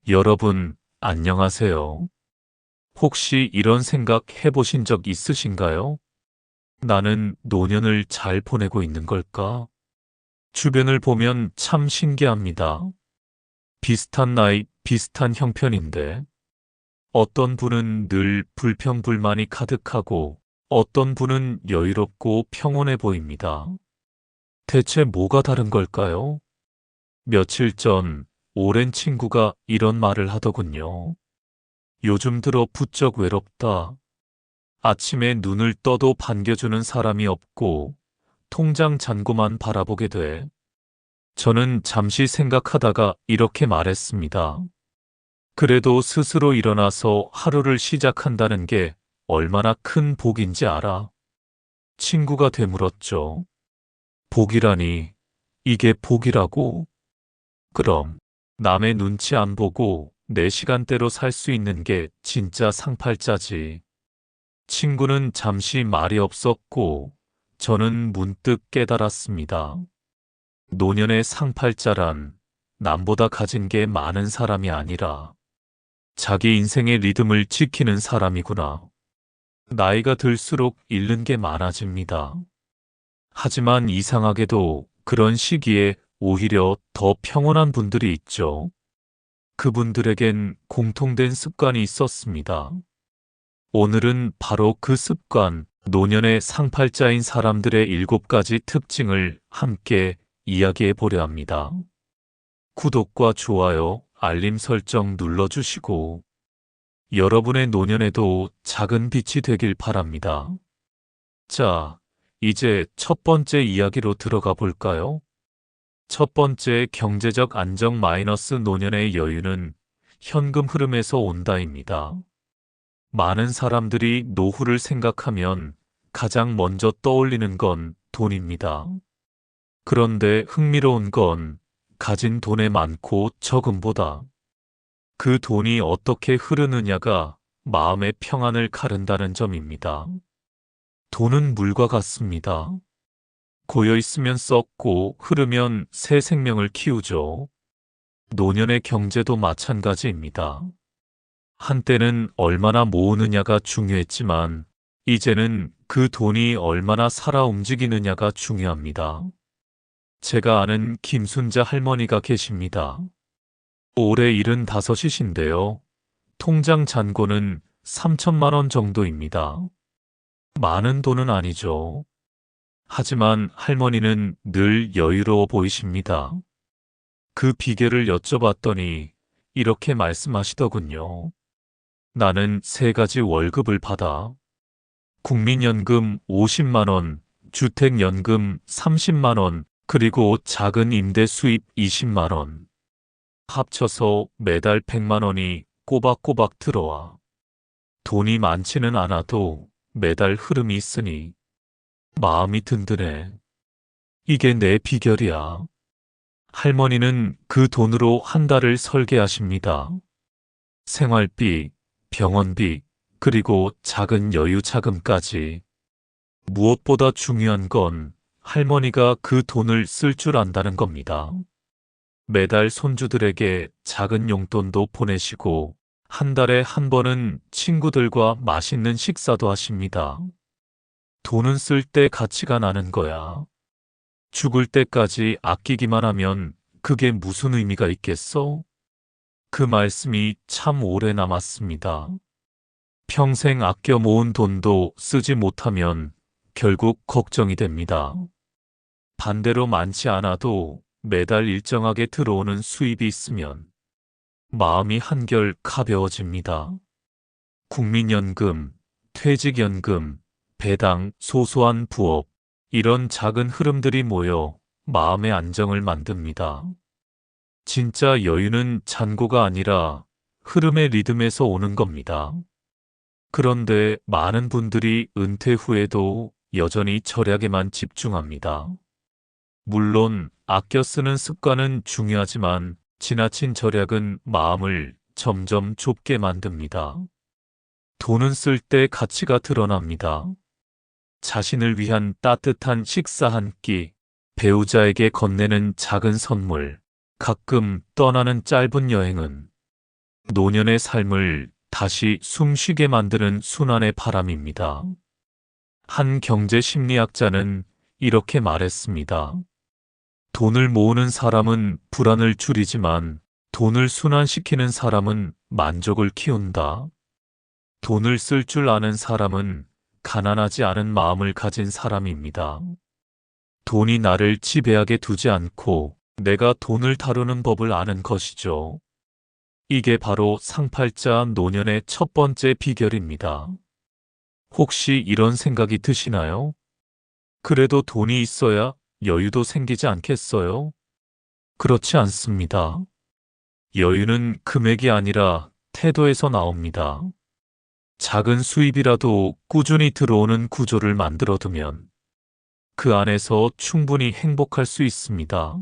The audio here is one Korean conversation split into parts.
여러분, 안녕하세요. 혹시 이런 생각 해보신 적 있으신가요? 나는 노년을 잘 보내고 있는 걸까? 주변을 보면 참 신기합니다. 비슷한 나이, 비슷한 형편인데, 어떤 분은 늘 불평불만이 가득하고, 어떤 분은 여유롭고 평온해 보입니다. 대체 뭐가 다른 걸까요? 며칠 전, 오랜 친구가 이런 말을 하더군요. 요즘 들어 부쩍 외롭다. 아침에 눈을 떠도 반겨주는 사람이 없고 통장 잔고만 바라보게 돼. 저는 잠시 생각하다가 이렇게 말했습니다. 그래도 스스로 일어나서 하루를 시작한다는 게 얼마나 큰 복인지 알아? 친구가 되물었죠. 복이라니, 이게 복이라고? 그럼 남의 눈치 안 보고 내 시간대로 살 수 있는 게 진짜 상팔자지. 친구는 잠시 말이 없었고 저는 문득 깨달았습니다. 노년의 상팔자란 남보다 가진 게 많은 사람이 아니라 자기 인생의 리듬을 지키는 사람이구나. 나이가 들수록 잃는 게 많아집니다. 하지만 이상하게도 그런 시기에 오히려 더 평온한 분들이 있죠. 그분들에겐 공통된 습관이 있었습니다. 오늘은 바로 그 습관, 노년의 상팔자인 사람들의 7가지 특징을 함께 이야기해 보려 합니다. 구독과 좋아요, 알림 설정 눌러주시고 여러분의 노년에도 작은 빛이 되길 바랍니다. 자, 이제 첫 번째 이야기로 들어가 볼까요? 첫 번째 경제적 안정 마이너스 노년의 여유는 현금 흐름에서 온다입니다. 많은 사람들이 노후를 생각하면 가장 먼저 떠올리는 건 돈입니다. 그런데 흥미로운 건 가진 돈의 많고 적음보다 그 돈이 어떻게 흐르느냐가 마음의 평안을 가른다는 점입니다. 돈은 물과 같습니다. 고여있으면 썩고 흐르면 새 생명을 키우죠. 노년의 경제도 마찬가지입니다. 한때는 얼마나 모으느냐가 중요했지만 이제는 그 돈이 얼마나 살아 움직이느냐가 중요합니다. 제가 아는 김순자 할머니가 계십니다. 올해 75이신데요. 통장 잔고는 3천만 원 정도입니다. 많은 돈은 아니죠. 하지만 할머니는 늘 여유로워 보이십니다. 그 비결을 여쭤봤더니 이렇게 말씀하시더군요. 나는 3가지 월급을 받아. 국민연금 50만 원, 주택연금 30만 원, 그리고 작은 임대 수입 20만 원. 합쳐서 매달 100만 원이 꼬박꼬박 들어와. 돈이 많지는 않아도 매달 흐름이 있으니 마음이 든든해. 이게 내 비결이야. 할머니는 그 돈으로 한 달을 설계하십니다. 생활비, 병원비, 그리고 작은 여유 자금까지. 무엇보다 중요한 건 할머니가 그 돈을 쓸 줄 안다는 겁니다. 매달 손주들에게 작은 용돈도 보내시고 한 달에 한 번은 친구들과 맛있는 식사도 하십니다. 돈은 쓸 때 가치가 나는 거야. 죽을 때까지 아끼기만 하면 그게 무슨 의미가 있겠어? 그 말씀이 참 오래 남았습니다. 평생 아껴 모은 돈도 쓰지 못하면 결국 걱정이 됩니다. 반대로 많지 않아도 매달 일정하게 들어오는 수입이 있으면 마음이 한결 가벼워집니다. 국민연금, 퇴직연금, 배당, 소소한 부업, 이런 작은 흐름들이 모여 마음의 안정을 만듭니다. 진짜 여유는 잔고가 아니라 흐름의 리듬에서 오는 겁니다. 그런데 많은 분들이 은퇴 후에도 여전히 절약에만 집중합니다. 물론 아껴 쓰는 습관은 중요하지만 지나친 절약은 마음을 점점 좁게 만듭니다. 돈은 쓸 때 가치가 드러납니다. 자신을 위한 따뜻한 식사 한 끼, 배우자에게 건네는 작은 선물, 가끔 떠나는 짧은 여행은 노년의 삶을 다시 숨쉬게 만드는 순환의 바람입니다. 한 경제 심리학자는 이렇게 말했습니다. 돈을 모으는 사람은 불안을 줄이지만 돈을 순환시키는 사람은 만족을 키운다. 돈을 쓸 줄 아는 사람은 가난하지 않은 마음을 가진 사람입니다. 돈이 나를 지배하게 두지 않고 내가 돈을 다루는 법을 아는 것이죠. 이게 바로 상팔자 노년의 첫 번째 비결입니다. 혹시 이런 생각이 드시나요? 그래도 돈이 있어야 여유도 생기지 않겠어요? 그렇지 않습니다. 여유는 금액이 아니라 태도에서 나옵니다. 작은 수입이라도 꾸준히 들어오는 구조를 만들어두면 그 안에서 충분히 행복할 수 있습니다.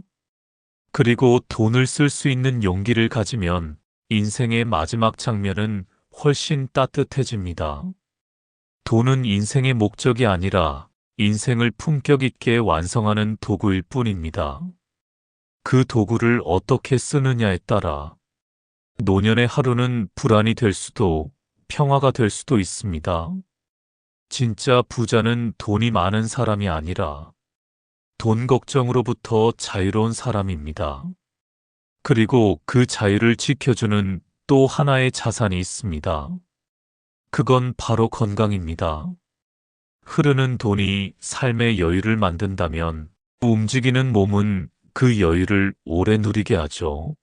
그리고 돈을 쓸 수 있는 용기를 가지면 인생의 마지막 장면은 훨씬 따뜻해집니다. 돈은 인생의 목적이 아니라 인생을 품격 있게 완성하는 도구일 뿐입니다. 그 도구를 어떻게 쓰느냐에 따라 노년의 하루는 불안이 될 수도 평화가 될 수도 있습니다. 진짜 부자는 돈이 많은 사람이 아니라 돈 걱정으로부터 자유로운 사람입니다. 그리고 그 자유를 지켜주는 또 하나의 자산이 있습니다. 그건 바로 건강입니다. 흐르는 돈이 삶의 여유를 만든다면 움직이는 몸은 그 여유를 오래 누리게 하죠.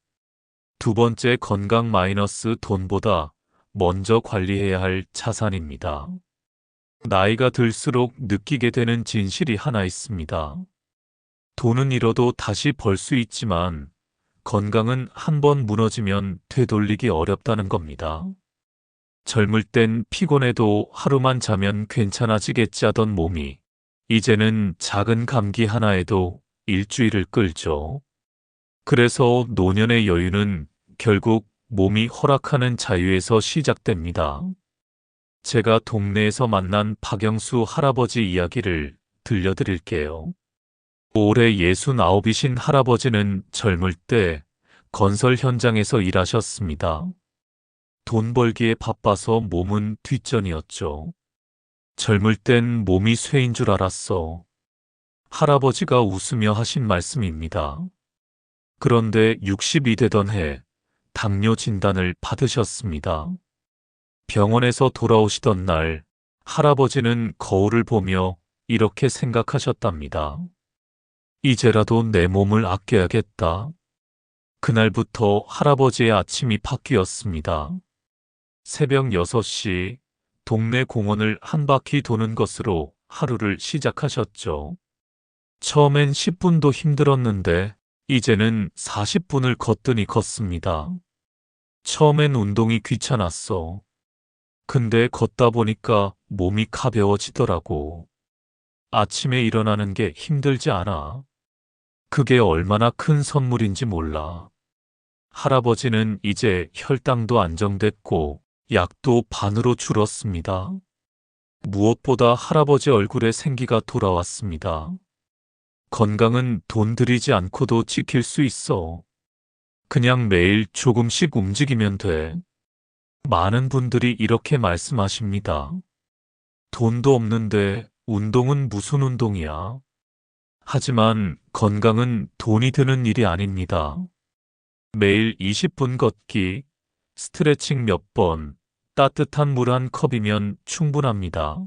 두 번째, 건강 마이너스 돈보다 먼저 관리해야 할 자산입니다. 나이가 들수록 느끼게 되는 진실이 하나 있습니다. 돈은 잃어도 다시 벌 수 있지만 건강은 한번 무너지면 되돌리기 어렵다는 겁니다. 젊을 땐 피곤해도 하루만 자면 괜찮아지겠지 하던 몸이 이제는 작은 감기 하나에도 일주일을 끌죠. 그래서 노년의 여유는 결국 몸이 허락하는 자유에서 시작됩니다. 제가 동네에서 만난 박영수 할아버지 이야기를 들려드릴게요. 올해 69이신 할아버지는 젊을 때 건설 현장에서 일하셨습니다. 돈 벌기에 바빠서 몸은 뒷전이었죠. 젊을 땐 몸이 쇠인 줄 알았어. 할아버지가 웃으며 하신 말씀입니다. 그런데 60이 되던 해 당뇨 진단을 받으셨습니다. 병원에서 돌아오시던 날 할아버지는 거울을 보며 이렇게 생각하셨답니다. 이제라도 내 몸을 아껴야겠다. 그날부터 할아버지의 아침이 바뀌었습니다. 새벽 6시 동네 공원을 한 바퀴 도는 것으로 하루를 시작하셨죠. 처음엔 10분도 힘들었는데 이제는 40분을 걷더니 걷습니다. 처음엔 운동이 귀찮았어. 근데 걷다 보니까 몸이 가벼워지더라고. 아침에 일어나는 게 힘들지 않아. 그게 얼마나 큰 선물인지 몰라. 할아버지는 이제 혈당도 안정됐고 약도 반으로 줄었습니다. 무엇보다 할아버지 얼굴에 생기가 돌아왔습니다. 건강은 돈 들이지 않고도 지킬 수 있어. 그냥 매일 조금씩 움직이면 돼. 많은 분들이 이렇게 말씀하십니다. 돈도 없는데 운동은 무슨 운동이야? 하지만 건강은 돈이 드는 일이 아닙니다. 매일 20분 걷기, 스트레칭 몇 번, 따뜻한 물 한 컵이면 충분합니다.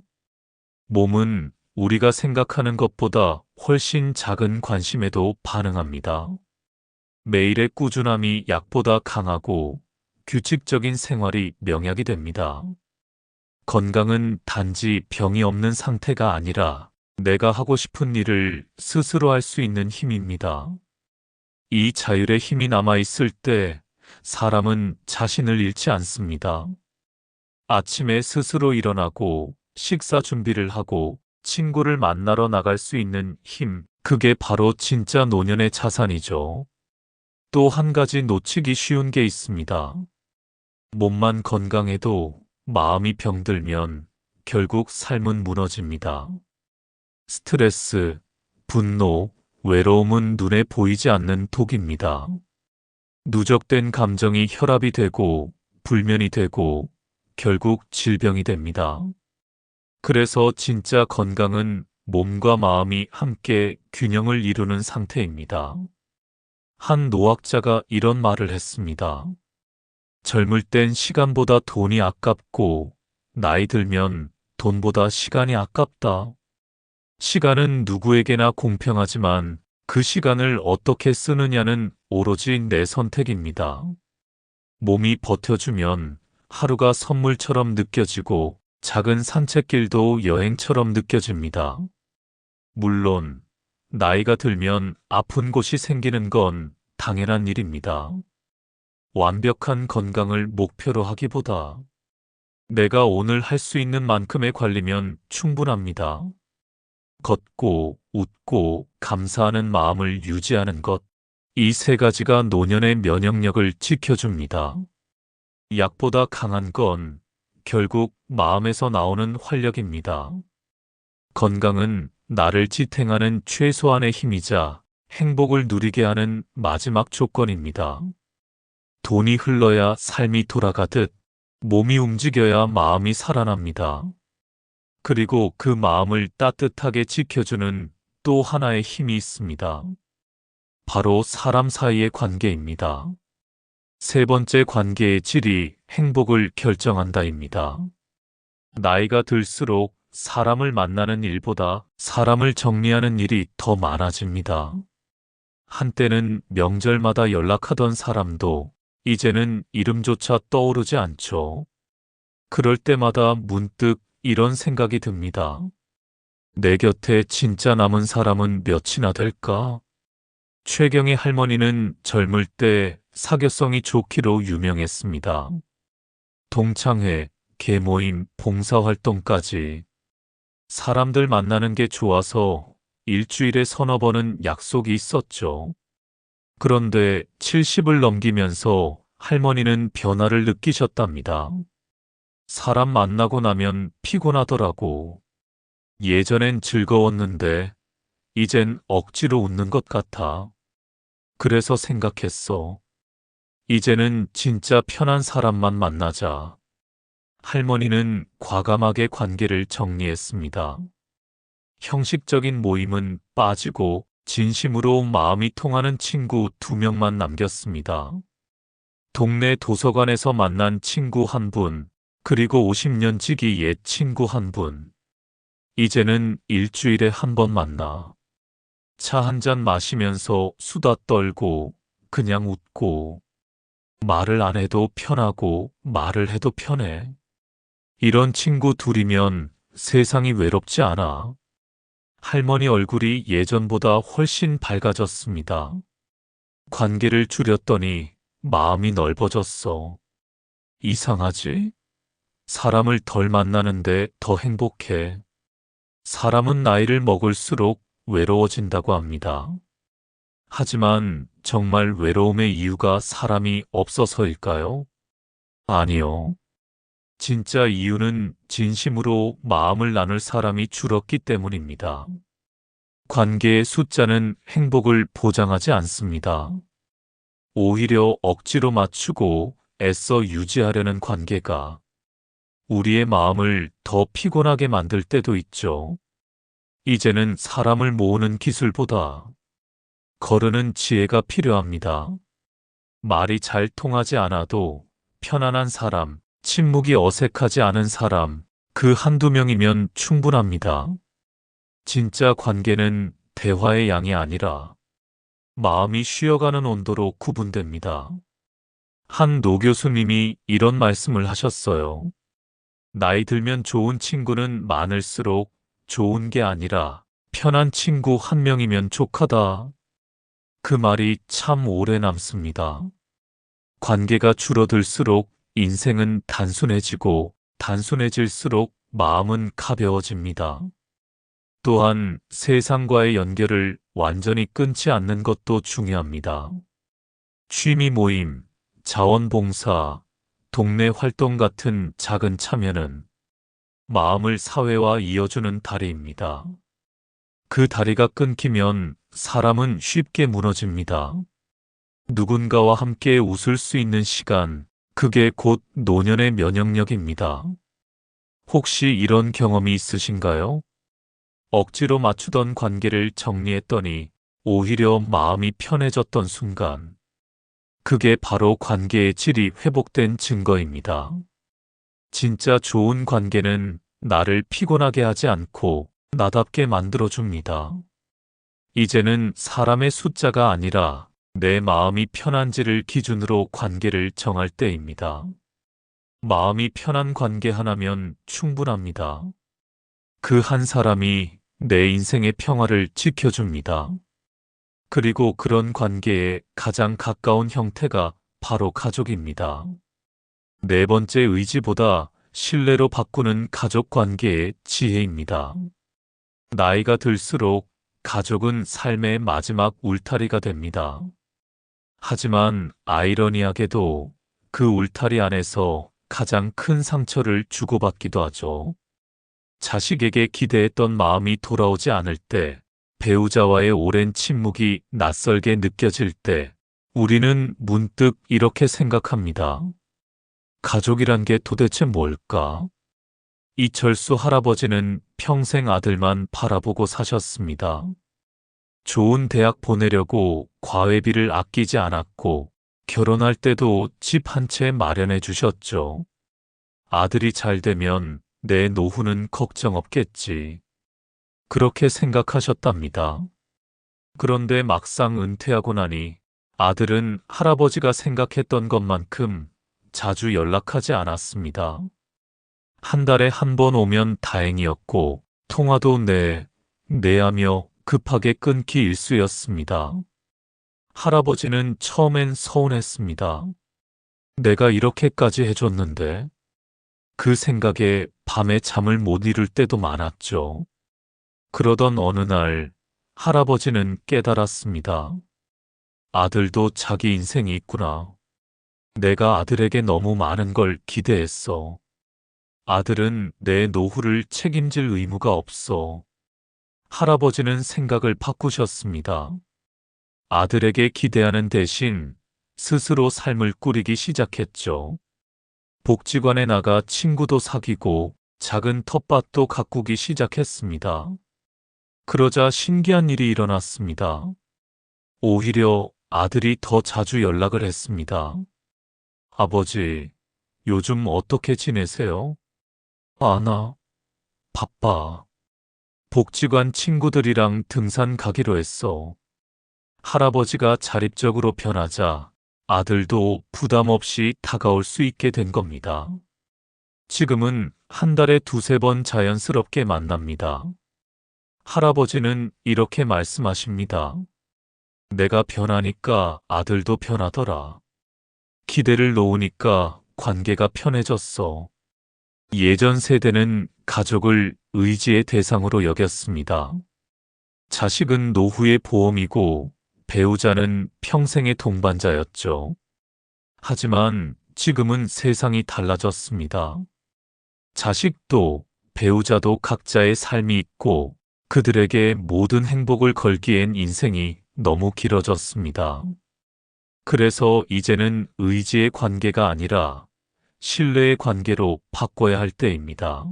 몸은 우리가 생각하는 것보다 훨씬 작은 관심에도 반응합니다. 매일의 꾸준함이 약보다 강하고 규칙적인 생활이 명약이 됩니다. 건강은 단지 병이 없는 상태가 아니라 내가 하고 싶은 일을 스스로 할 수 있는 힘입니다. 이 자율의 힘이 남아있을 때 사람은 자신을 잃지 않습니다. 아침에 스스로 일어나고 식사 준비를 하고 친구를 만나러 나갈 수 있는 힘, 그게 바로 진짜 노년의 자산이죠. 또 한 가지 놓치기 쉬운 게 있습니다. 몸만 건강해도 마음이 병들면 결국 삶은 무너집니다. 스트레스, 분노, 외로움은 눈에 보이지 않는 독입니다. 누적된 감정이 혈압이 되고 불면이 되고 결국 질병이 됩니다. 그래서 진짜 건강은 몸과 마음이 함께 균형을 이루는 상태입니다. 한 노학자가 이런 말을 했습니다. 젊을 땐 시간보다 돈이 아깝고 나이 들면 돈보다 시간이 아깝다. 시간은 누구에게나 공평하지만 그 시간을 어떻게 쓰느냐는 오로지 내 선택입니다. 몸이 버텨주면 하루가 선물처럼 느껴지고 작은 산책길도 여행처럼 느껴집니다. 물론 나이가 들면 아픈 곳이 생기는 건 당연한 일입니다. 완벽한 건강을 목표로 하기보다 내가 오늘 할 수 있는 만큼의 관리면 충분합니다. 걷고, 웃고, 감사하는 마음을 유지하는 것. 이 세 가지가 노년의 면역력을 지켜줍니다. 약보다 강한 건 결국 마음에서 나오는 활력입니다. 건강은 나를 지탱하는 최소한의 힘이자 행복을 누리게 하는 마지막 조건입니다. 돈이 흘러야 삶이 돌아가듯 몸이 움직여야 마음이 살아납니다. 그리고 그 마음을 따뜻하게 지켜주는 또 하나의 힘이 있습니다. 바로 사람 사이의 관계입니다. 세 번째 관계의 질이 행복을 결정한다입니다. 나이가 들수록 사람을 만나는 일보다 사람을 정리하는 일이 더 많아집니다. 한때는 명절마다 연락하던 사람도 이제는 이름조차 떠오르지 않죠. 그럴 때마다 문득 이런 생각이 듭니다. 내 곁에 진짜 남은 사람은 몇이나 될까? 최경의 할머니는 젊을 때 사교성이 좋기로 유명했습니다. 동창회, 계모임, 봉사활동까지 사람들 만나는 게 좋아서 일주일에 서너 번은 약속이 있었죠. 그런데 70을 넘기면서 할머니는 변화를 느끼셨답니다. 사람 만나고 나면 피곤하더라고. 예전엔 즐거웠는데 이젠 억지로 웃는 것 같아. 그래서 생각했어. 이제는 진짜 편한 사람만 만나자. 할머니는 과감하게 관계를 정리했습니다. 형식적인 모임은 빠지고 진심으로 마음이 통하는 친구 2명만 남겼습니다. 동네 도서관에서 만난 친구 1분, 그리고 50년 지기 옛 친구 1분. 이제는 일주일에 1번 만나. 차 한 잔 마시면서 수다 떨고 그냥 웃고 말을 안 해도 편하고 말을 해도 편해. 이런 친구 둘이면 세상이 외롭지 않아. 할머니 얼굴이 예전보다 훨씬 밝아졌습니다. 관계를 줄였더니 마음이 넓어졌어. 이상하지? 사람을 덜 만나는데 더 행복해. 사람은 나이를 먹을수록 외로워진다고 합니다. 하지만 정말 외로움의 이유가 사람이 없어서일까요? 아니요. 진짜 이유는 진심으로 마음을 나눌 사람이 줄었기 때문입니다. 관계의 숫자는 행복을 보장하지 않습니다. 오히려 억지로 맞추고 애써 유지하려는 관계가 우리의 마음을 더 피곤하게 만들 때도 있죠. 이제는 사람을 모으는 기술보다 거르는 지혜가 필요합니다. 말이 잘 통하지 않아도 편안한 사람, 침묵이 어색하지 않은 사람, 그 한두 명이면 충분합니다. 진짜 관계는 대화의 양이 아니라 마음이 쉬어가는 온도로 구분됩니다. 한 노 교수님이 이런 말씀을 하셨어요. 나이 들면 좋은 친구는 많을수록 좋은 게 아니라 편한 친구 1명이면 족하다. 그 말이 참 오래 남습니다. 관계가 줄어들수록 인생은 단순해지고 단순해질수록 마음은 가벼워집니다. 또한 세상과의 연결을 완전히 끊지 않는 것도 중요합니다. 취미 모임, 자원봉사, 동네 활동 같은 작은 참여는 마음을 사회와 이어주는 다리입니다. 그 다리가 끊기면 사람은 쉽게 무너집니다. 누군가와 함께 웃을 수 있는 시간, 그게 곧 노년의 면역력입니다. 혹시 이런 경험이 있으신가요? 억지로 맞추던 관계를 정리했더니 오히려 마음이 편해졌던 순간. 그게 바로 관계의 질이 회복된 증거입니다. 진짜 좋은 관계는 나를 피곤하게 하지 않고 나답게 만들어줍니다. 이제는 사람의 숫자가 아니라 내 마음이 편한지를 기준으로 관계를 정할 때입니다. 마음이 편한 관계 하나면 충분합니다. 그 한 사람이 내 인생의 평화를 지켜줍니다. 그리고 그런 관계의 가장 가까운 형태가 바로 가족입니다. 네 번째, 의지보다 신뢰로 바꾸는 가족 관계의 지혜입니다. 나이가 들수록 가족은 삶의 마지막 울타리가 됩니다. 하지만 아이러니하게도 그 울타리 안에서 가장 큰 상처를 주고받기도 하죠. 자식에게 기대했던 마음이 돌아오지 않을 때, 배우자와의 오랜 침묵이 낯설게 느껴질 때, 우리는 문득 이렇게 생각합니다. 가족이란 게 도대체 뭘까? 이철수 할아버지는 평생 아들만 바라보고 사셨습니다. 좋은 대학 보내려고 과외비를 아끼지 않았고, 결혼할 때도 집 한 채 마련해 주셨죠. 아들이 잘 되면 내 노후는 걱정 없겠지. 그렇게 생각하셨답니다. 그런데 막상 은퇴하고 나니 아들은 할아버지가 생각했던 것만큼 자주 연락하지 않았습니다. 한 달에 한 번 오면 다행이었고, 통화도 네 하며 급하게 끊기 일쑤였습니다. 할아버지는 처음엔 서운했습니다. 내가 이렇게까지 해줬는데. 그 생각에 밤에 잠을 못 이룰 때도 많았죠. 그러던 어느 날 할아버지는 깨달았습니다. 아들도 자기 인생이 있구나. 내가 아들에게 너무 많은 걸 기대했어. 아들은 내 노후를 책임질 의무가 없어. 할아버지는 생각을 바꾸셨습니다. 아들에게 기대하는 대신 스스로 삶을 꾸리기 시작했죠. 복지관에 나가 친구도 사귀고 작은 텃밭도 가꾸기 시작했습니다. 그러자 신기한 일이 일어났습니다. 오히려 아들이 더 자주 연락을 했습니다. 아버지, 요즘 어떻게 지내세요? 나 바빠. 복지관 친구들이랑 등산 가기로 했어. 할아버지가 자립적으로 변하자 아들도 부담 없이 다가올 수 있게 된 겁니다. 지금은 한 달에 두세 번 자연스럽게 만납니다. 할아버지는 이렇게 말씀하십니다. 내가 변하니까 아들도 변하더라. 기대를 놓으니까 관계가 편해졌어. 예전 세대는 가족을 의지의 대상으로 여겼습니다. 자식은 노후의 보험이고 배우자는 평생의 동반자였죠. 하지만 지금은 세상이 달라졌습니다. 자식도 배우자도 각자의 삶이 있고 그들에게 모든 행복을 걸기엔 인생이 너무 길어졌습니다. 그래서 이제는 의지의 관계가 아니라 신뢰의 관계로 바꿔야 할 때입니다.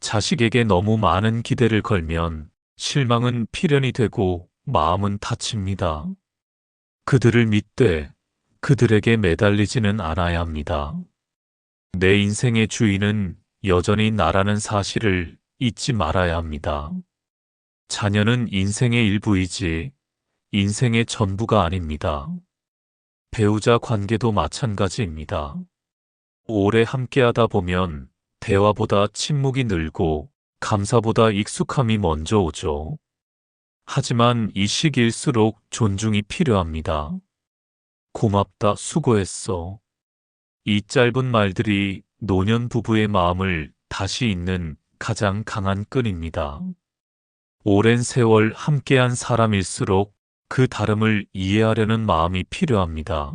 자식에게 너무 많은 기대를 걸면 실망은 필연이 되고 마음은 다칩니다. 그들을 믿되 그들에게 매달리지는 않아야 합니다. 내 인생의 주인은 여전히 나라는 사실을 잊지 말아야 합니다. 자녀는 인생의 일부이지 인생의 전부가 아닙니다. 배우자 관계도 마찬가지입니다. 오래 함께하다 보면 대화보다 침묵이 늘고 감사보다 익숙함이 먼저 오죠. 하지만 이 시기일수록 존중이 필요합니다. 고맙다, 수고했어. 이 짧은 말들이 노년 부부의 마음을 다시 잇는 가장 강한 끈입니다. 오랜 세월 함께한 사람일수록 그 다름을 이해하려는 마음이 필요합니다.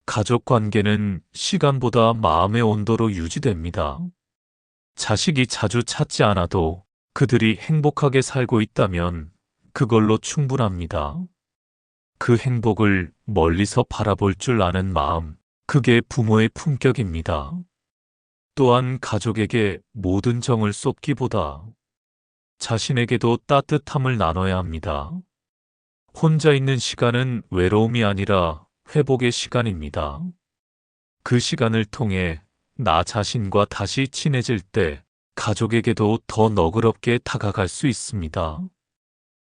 가족 관계는 시간보다 마음의 온도로 유지됩니다. 자식이 자주 찾지 않아도 그들이 행복하게 살고 있다면 그걸로 충분합니다. 그 행복을 멀리서 바라볼 줄 아는 마음, 그게 부모의 품격입니다. 또한 가족에게 모든 정을 쏟기보다 자신에게도 따뜻함을 나눠야 합니다. 혼자 있는 시간은 외로움이 아니라 회복의 시간입니다. 그 시간을 통해 나 자신과 다시 친해질 때 가족에게도 더 너그럽게 다가갈 수 있습니다.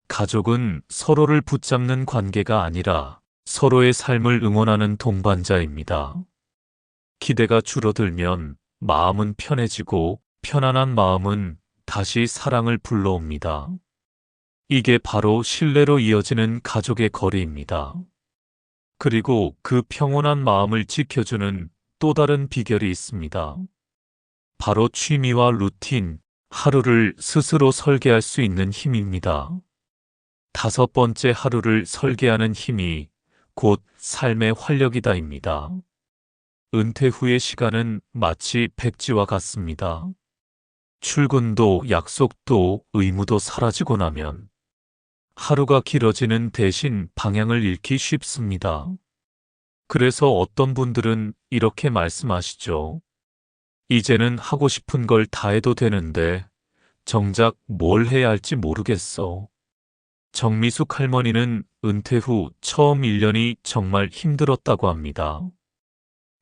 가족은 서로를 붙잡는 관계가 아니라 서로의 삶을 응원하는 동반자입니다. 기대가 줄어들면 마음은 편해지고 편안한 마음은 다시 사랑을 불러옵니다. 이게 바로 신뢰로 이어지는 가족의 거리입니다. 그리고 그 평온한 마음을 지켜주는 또 다른 비결이 있습니다. 바로 취미와 루틴, 하루를 스스로 설계할 수 있는 힘입니다. 5번째, 하루를 설계하는 힘이 곧 삶의 활력이다입니다. 은퇴 후의 시간은 마치 백지와 같습니다. 출근도 약속도 의무도 사라지고 나면 하루가 길어지는 대신 방향을 잃기 쉽습니다. 그래서 어떤 분들은 이렇게 말씀하시죠. 이제는 하고 싶은 걸 다 해도 되는데 정작 뭘 해야 할지 모르겠어. 정미숙 할머니는 은퇴 후 처음 1년이 정말 힘들었다고 합니다.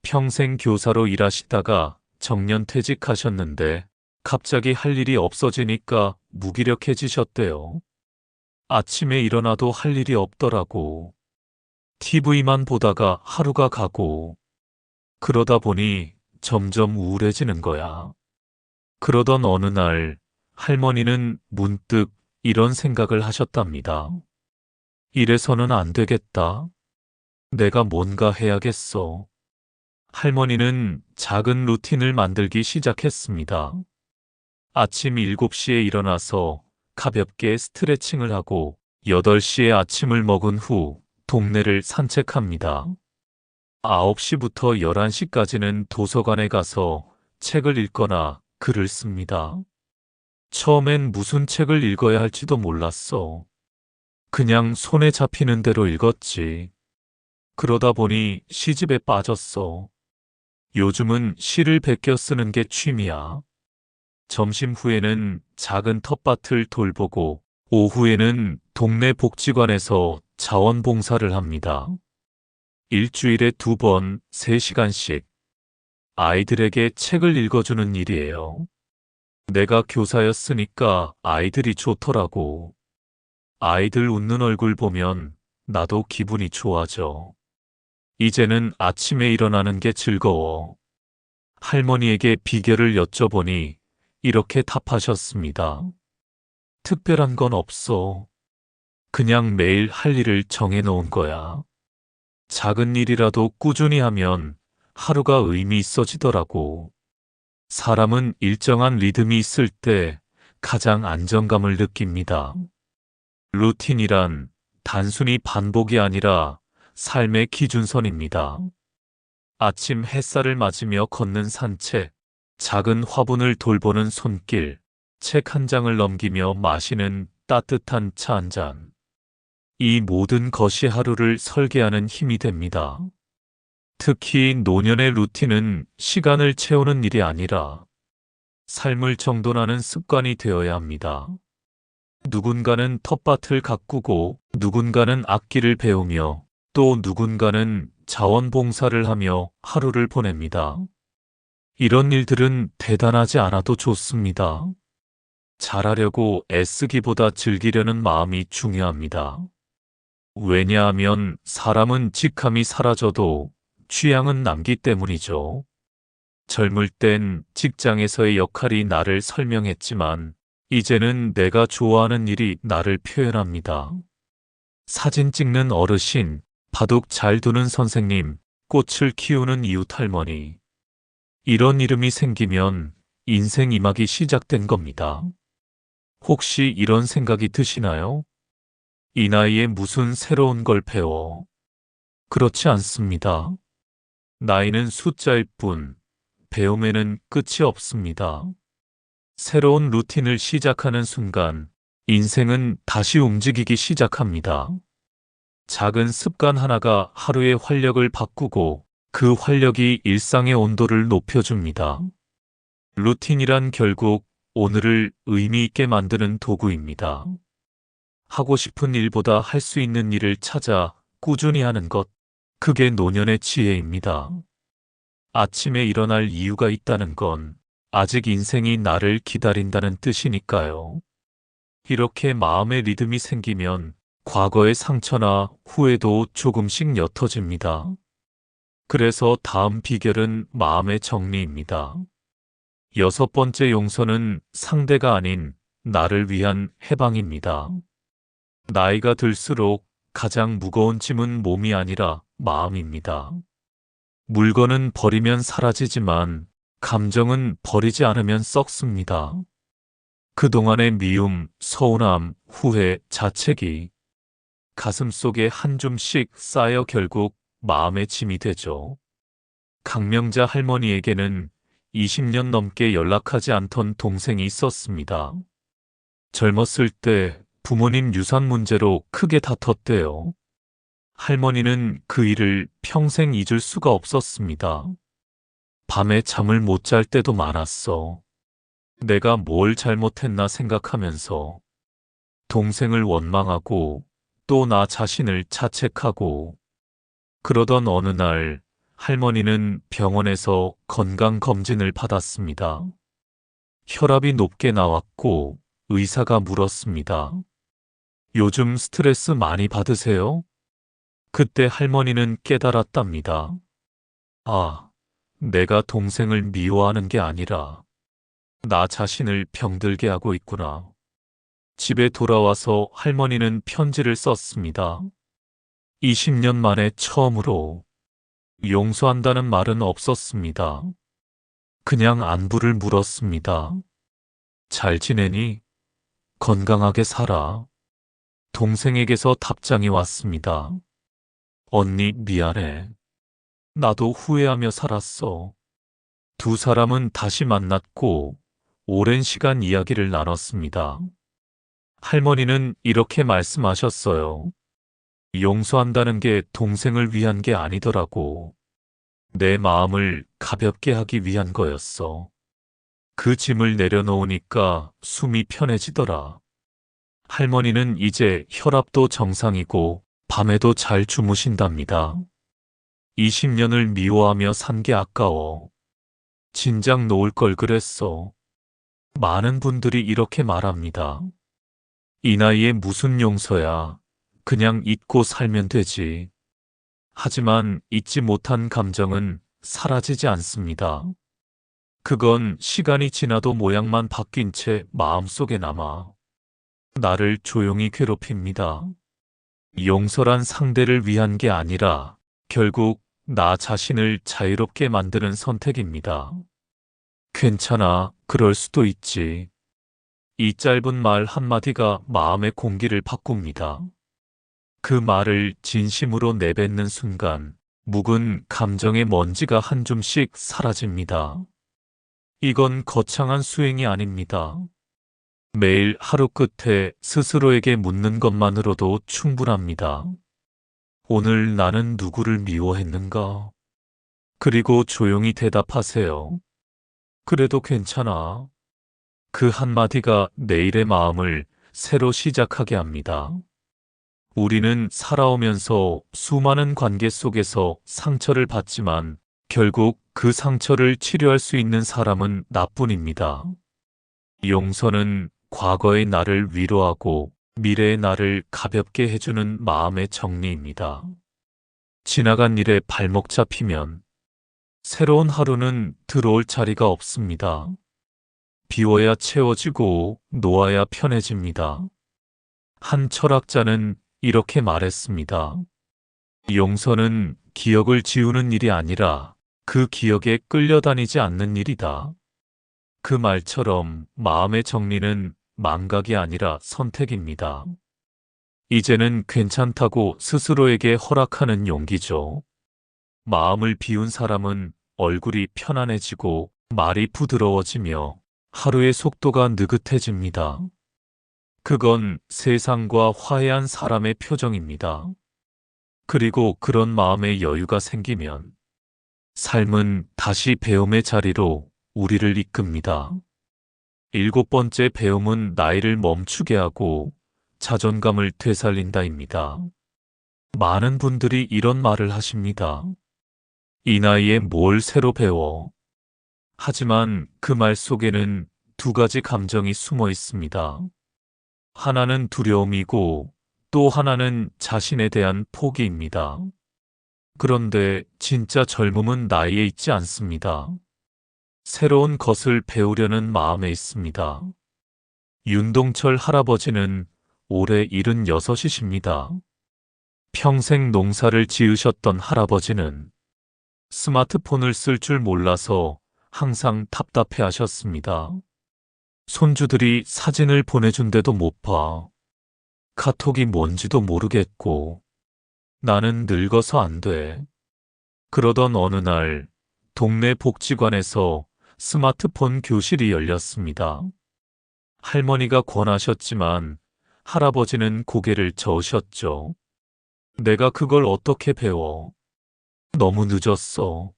평생 교사로 일하시다가 정년 퇴직하셨는데 갑자기 할 일이 없어지니까 무기력해지셨대요. 아침에 일어나도 할 일이 없더라고. TV만 보다가 하루가 가고, 그러다 보니 점점 우울해지는 거야. 그러던 어느 날 할머니는 문득 이런 생각을 하셨답니다. 이래서는 안 되겠다. 내가 뭔가 해야겠어. 할머니는 작은 루틴을 만들기 시작했습니다. 아침 7시에 일어나서 가볍게 스트레칭을 하고 8시에 아침을 먹은 후 동네를 산책합니다. 9시부터 11시까지는 도서관에 가서 책을 읽거나 글을 씁니다. 처음엔 무슨 책을 읽어야 할지도 몰랐어. 그냥 손에 잡히는 대로 읽었지. 그러다 보니 시집에 빠졌어. 요즘은 시를 베껴 쓰는 게 취미야. 점심 후에는 작은 텃밭을 돌보고 오후에는 동네 복지관에서 자원봉사를 합니다. 일주일에 2번, 3시간씩 아이들에게 책을 읽어주는 일이에요. 내가 교사였으니까 아이들이 좋더라고. 아이들 웃는 얼굴 보면 나도 기분이 좋아져. 이제는 아침에 일어나는 게 즐거워. 할머니에게 비결을 여쭤보니 이렇게 답하셨습니다. 특별한 건 없어. 그냥 매일 할 일을 정해놓은 거야. 작은 일이라도 꾸준히 하면 하루가 의미 있어지더라고. 사람은 일정한 리듬이 있을 때 가장 안정감을 느낍니다. 루틴이란 단순히 반복이 아니라 삶의 기준선입니다. 아침 햇살을 맞으며 걷는 산책, 작은 화분을 돌보는 손길, 책 한 장을 넘기며 마시는 따뜻한 차 한 잔. 이 모든 것이 하루를 설계하는 힘이 됩니다. 특히 노년의 루틴은 시간을 채우는 일이 아니라 삶을 정돈하는 습관이 되어야 합니다. 누군가는 텃밭을 가꾸고, 누군가는 악기를 배우며, 또 누군가는 자원봉사를 하며 하루를 보냅니다. 이런 일들은 대단하지 않아도 좋습니다. 잘하려고 애쓰기보다 즐기려는 마음이 중요합니다. 왜냐하면 사람은 직함이 사라져도 취향은 남기 때문이죠. 젊을 땐 직장에서의 역할이 나를 설명했지만 이제는 내가 좋아하는 일이 나를 표현합니다. 사진 찍는 어르신, 바둑 잘 두는 선생님, 꽃을 키우는 이웃 할머니. 이런 이름이 생기면 인생 2막이 시작된 겁니다. 혹시 이런 생각이 드시나요? 이 나이에 무슨 새로운 걸 배워? 그렇지 않습니다. 나이는 숫자일 뿐, 배움에는 끝이 없습니다. 새로운 루틴을 시작하는 순간, 인생은 다시 움직이기 시작합니다. 작은 습관 하나가 하루의 활력을 바꾸고 그 활력이 일상의 온도를 높여줍니다. 루틴이란 결국 오늘을 의미 있게 만드는 도구입니다. 하고 싶은 일보다 할 수 있는 일을 찾아 꾸준히 하는 것, 그게 노년의 지혜입니다. 아침에 일어날 이유가 있다는 건 아직 인생이 나를 기다린다는 뜻이니까요. 이렇게 마음의 리듬이 생기면 과거의 상처나 후회도 조금씩 옅어집니다. 그래서 다음 비결은 마음의 정리입니다. 6번째 용서는 상대가 아닌 나를 위한 해방입니다. 나이가 들수록 가장 무거운 짐은 몸이 아니라 마음입니다. 물건은 버리면 사라지지만 감정은 버리지 않으면 썩습니다. 그동안의 미움, 서운함, 후회, 자책이 가슴속에 한 줌씩 쌓여 결국 마음의 짐이 되죠. 강명자 할머니에게는 20년 넘게 연락하지 않던 동생이 있었습니다. 젊었을 때 부모님 유산 문제로 크게 다퉜대요. 할머니는 그 일을 평생 잊을 수가 없었습니다. 밤에 잠을 못 잘 때도 많았어. 내가 뭘 잘못했나 생각하면서 동생을 원망하고 또 나 자신을 자책하고 그러던 어느 날 할머니는 병원에서 건강검진을 받았습니다. 혈압이 높게 나왔고 의사가 물었습니다. 요즘 스트레스 많이 받으세요? 그때 할머니는 깨달았답니다. 아, 내가 동생을 미워하는 게 아니라 나 자신을 병들게 하고 있구나. 집에 돌아와서 할머니는 편지를 썼습니다. 20년 만에 처음으로 용서한다는 말은 없었습니다. 그냥 안부를 물었습니다. 잘 지내니? 건강하게 살아. 동생에게서 답장이 왔습니다. 언니 미안해. 나도 후회하며 살았어. 두 사람은 다시 만났고 오랜 시간 이야기를 나눴습니다. 할머니는 이렇게 말씀하셨어요. 용서한다는 게 동생을 위한 게 아니더라고. 내 마음을 가볍게 하기 위한 거였어. 그 짐을 내려놓으니까 숨이 편해지더라. 할머니는 이제 혈압도 정상이고 밤에도 잘 주무신답니다. 20년을 미워하며 산 게 아까워. 진작 놓을 걸 그랬어. 많은 분들이 이렇게 말합니다. 이 나이에 무슨 용서야. 그냥 잊고 살면 되지. 하지만 잊지 못한 감정은 사라지지 않습니다. 그건 시간이 지나도 모양만 바뀐 채 마음속에 남아 나를 조용히 괴롭힙니다. 용서란 상대를 위한 게 아니라 결국 나 자신을 자유롭게 만드는 선택입니다. 괜찮아, 그럴 수도 있지. 이 짧은 말 한마디가 마음의 공기를 바꿉니다. 그 말을 진심으로 내뱉는 순간 묵은 감정의 먼지가 한 줌씩 사라집니다. 이건 거창한 수행이 아닙니다. 매일 하루 끝에 스스로에게 묻는 것만으로도 충분합니다. 오늘 나는 누구를 미워했는가? 그리고 조용히 대답하세요. 그래도 괜찮아. 그 한마디가 내일의 마음을 새로 시작하게 합니다. 우리는 살아오면서 수많은 관계 속에서 상처를 받지만 결국 그 상처를 치료할 수 있는 사람은 나뿐입니다. 용서는 과거의 나를 위로하고 미래의 나를 가볍게 해주는 마음의 정리입니다. 지나간 일에 발목 잡히면 새로운 하루는 들어올 자리가 없습니다. 비워야 채워지고 놓아야 편해집니다. 한 철학자는 이렇게 말했습니다. 용서는 기억을 지우는 일이 아니라 그 기억에 끌려다니지 않는 일이다. 그 말처럼 마음의 정리는 망각이 아니라 선택입니다. 이제는 괜찮다고 스스로에게 허락하는 용기죠. 마음을 비운 사람은 얼굴이 편안해지고 말이 부드러워지며 하루의 속도가 느긋해집니다. 그건 세상과 화해한 사람의 표정입니다. 그리고 그런 마음의 여유가 생기면 삶은 다시 배움의 자리로 우리를 이끕니다. 7번째 배움은 나이를 멈추게 하고 자존감을 되살린다입니다. 많은 분들이 이런 말을 하십니다. 이 나이에 뭘 새로 배워? 하지만 그 말 속에는 두 가지 감정이 숨어 있습니다. 하나는 두려움이고 또 하나는 자신에 대한 포기입니다. 그런데 진짜 젊음은 나이에 있지 않습니다. 새로운 것을 배우려는 마음에 있습니다. 윤동철 할아버지는 올해 76이십니다. 평생 농사를 지으셨던 할아버지는 스마트폰을 쓸 줄 몰라서 항상 답답해 하셨습니다. 손주들이 사진을 보내준데도 못 봐. 카톡이 뭔지도 모르겠고 나는 늙어서 안 돼. 그러던 어느 날 동네 복지관에서 스마트폰 교실이 열렸습니다. 할머니가 권하셨지만 할아버지는 고개를 저으셨죠. 내가 그걸 어떻게 배워? 너무 늦었어.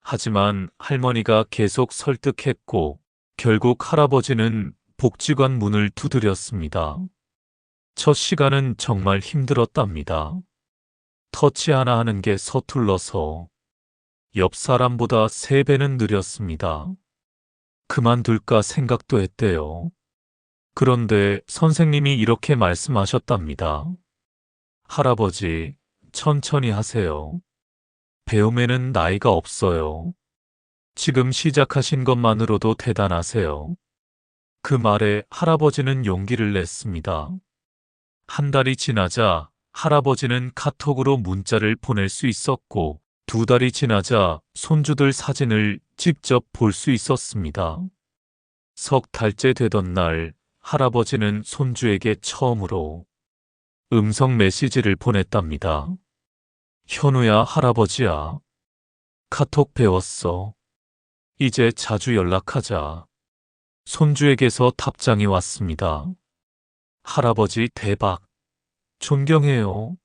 하지만 할머니가 계속 설득했고 결국 할아버지는 복지관 문을 두드렸습니다. 첫 시간은 정말 힘들었답니다. 터치 하나 하는 게 서툴러서 옆 사람보다 3배는 느렸습니다. 그만둘까 생각도 했대요. 그런데 선생님이 이렇게 말씀하셨답니다. 할아버지, 천천히 하세요. 배움에는 나이가 없어요. 지금 시작하신 것만으로도 대단하세요. 그 말에 할아버지는 용기를 냈습니다. 한 달이 지나자 할아버지는 카톡으로 문자를 보낼 수 있었고 2달이 지나자 손주들 사진을 직접 볼 수 있었습니다. 3달째 되던 날 할아버지는 손주에게 처음으로 음성 메시지를 보냈답니다. 현우야, 할아버지야. 카톡 배웠어. 이제 자주 연락하자. 손주에게서 답장이 왔습니다. 할아버지 대박. 존경해요.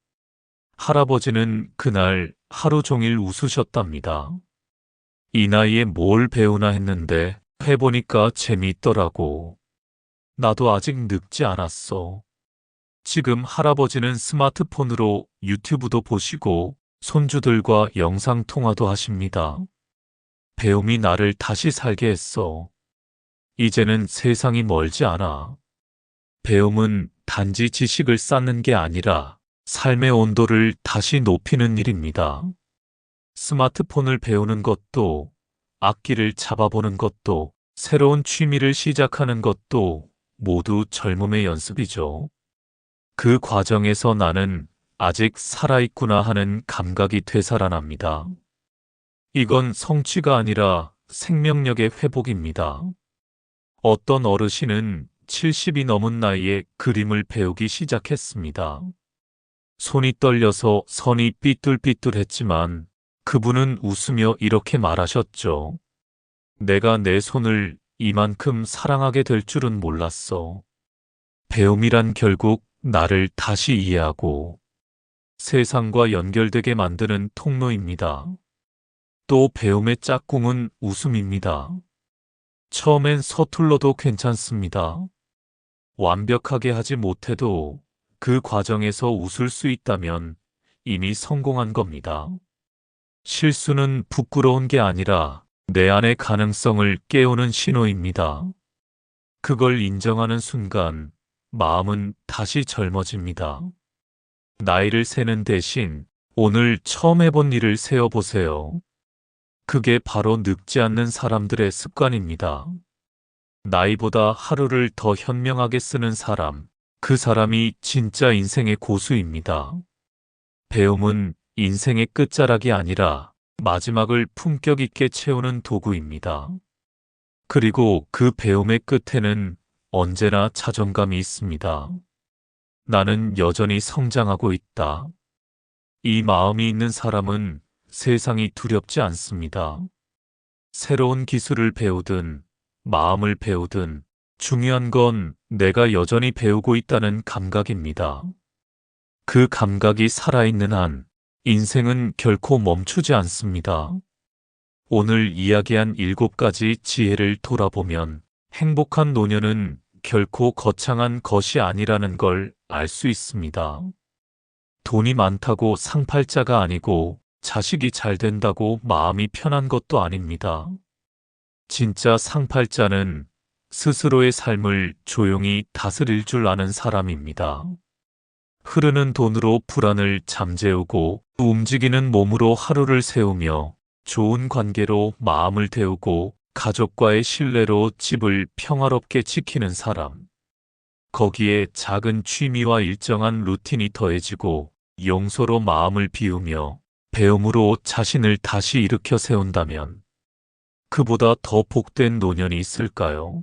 할아버지는 그날 하루 종일 웃으셨답니다. 이 나이에 뭘 배우나 했는데 해보니까 재미있더라고. 나도 아직 늙지 않았어. 지금 할아버지는 스마트폰으로 유튜브도 보시고 손주들과 영상통화도 하십니다. 배움이 나를 다시 살게 했어. 이제는 세상이 멀지 않아. 배움은 단지 지식을 쌓는 게 아니라 삶의 온도를 다시 높이는 일입니다. 스마트폰을 배우는 것도, 악기를 잡아보는 것도, 새로운 취미를 시작하는 것도 모두 젊음의 연습이죠. 그 과정에서 나는 아직 살아있구나 하는 감각이 되살아납니다. 이건 성취가 아니라 생명력의 회복입니다. 어떤 어르신은 70이 넘은 나이에 그림을 배우기 시작했습니다. 손이 떨려서 선이 삐뚤삐뚤했지만 그분은 웃으며 이렇게 말하셨죠. 내가 내 손을 이만큼 사랑하게 될 줄은 몰랐어. 배움이란 결국 나를 다시 이해하고 세상과 연결되게 만드는 통로입니다. 또 배움의 짝꿍은 웃음입니다. 처음엔 서툴러도 괜찮습니다. 완벽하게 하지 못해도 그 과정에서 웃을 수 있다면 이미 성공한 겁니다. 실수는 부끄러운 게 아니라 내 안의 가능성을 깨우는 신호입니다. 그걸 인정하는 순간 마음은 다시 젊어집니다. 나이를 세는 대신 오늘 처음 해본 일을 세어보세요. 그게 바로 늙지 않는 사람들의 습관입니다. 나이보다 하루를 더 현명하게 쓰는 사람, 그 사람이 진짜 인생의 고수입니다. 배움은 인생의 끝자락이 아니라 마지막을 품격 있게 채우는 도구입니다. 그리고 그 배움의 끝에는 언제나 자존감이 있습니다. 나는 여전히 성장하고 있다. 이 마음이 있는 사람은 세상이 두렵지 않습니다. 새로운 기술을 배우든 마음을 배우든 중요한 건 내가 여전히 배우고 있다는 감각입니다. 그 감각이 살아있는 한 인생은 결코 멈추지 않습니다. 오늘 이야기한 7가지 지혜를 돌아보면 행복한 노년은 결코 거창한 것이 아니라는 걸 알 수 있습니다. 돈이 많다고 상팔자가 아니고 자식이 잘 된다고 마음이 편한 것도 아닙니다. 진짜 상팔자는 스스로의 삶을 조용히 다스릴 줄 아는 사람입니다. 흐르는 돈으로 불안을 잠재우고 움직이는 몸으로 하루를 세우며 좋은 관계로 마음을 데우고 가족과의 신뢰로 집을 평화롭게 지키는 사람. 거기에 작은 취미와 일정한 루틴이 더해지고 용서로 마음을 비우며 배움으로 자신을 다시 일으켜 세운다면 그보다 더 복된 노년이 있을까요?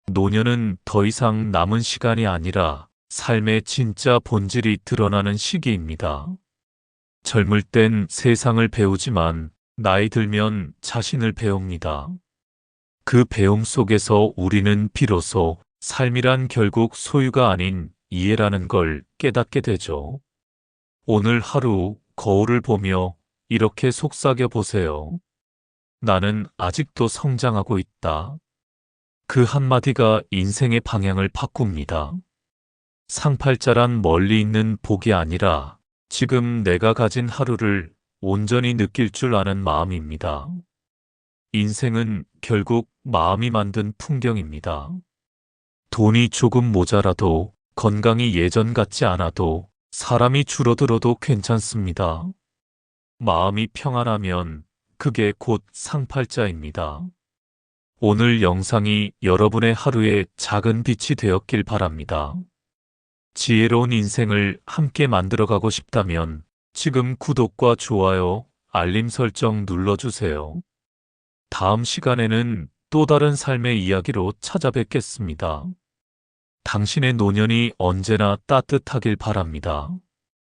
노년은 더 이상 남은 시간이 아니라 삶의 진짜 본질이 드러나는 시기입니다. 젊을 땐 세상을 배우지만 나이 들면 자신을 배웁니다. 그 배움 속에서 우리는 비로소 삶이란 결국 소유가 아닌 이해라는 걸 깨닫게 되죠. 오늘 하루 거울을 보며 이렇게 속삭여 보세요. 나는 아직도 성장하고 있다. 그 한마디가 인생의 방향을 바꿉니다. 상팔자란 멀리 있는 복이 아니라 지금 내가 가진 하루를 온전히 느낄 줄 아는 마음입니다. 인생은 결국 마음이 만든 풍경입니다. 돈이 조금 모자라도 건강이 예전 같지 않아도 사람이 줄어들어도 괜찮습니다. 마음이 평안하면 그게 곧 상팔자입니다. 오늘 영상이 여러분의 하루에 작은 빛이 되었길 바랍니다. 지혜로운 인생을 함께 만들어가고 싶다면 지금 구독과 좋아요, 알림 설정 눌러주세요. 다음 시간에는 또 다른 삶의 이야기로 찾아뵙겠습니다. 당신의 노년이 언제나 따뜻하길 바랍니다.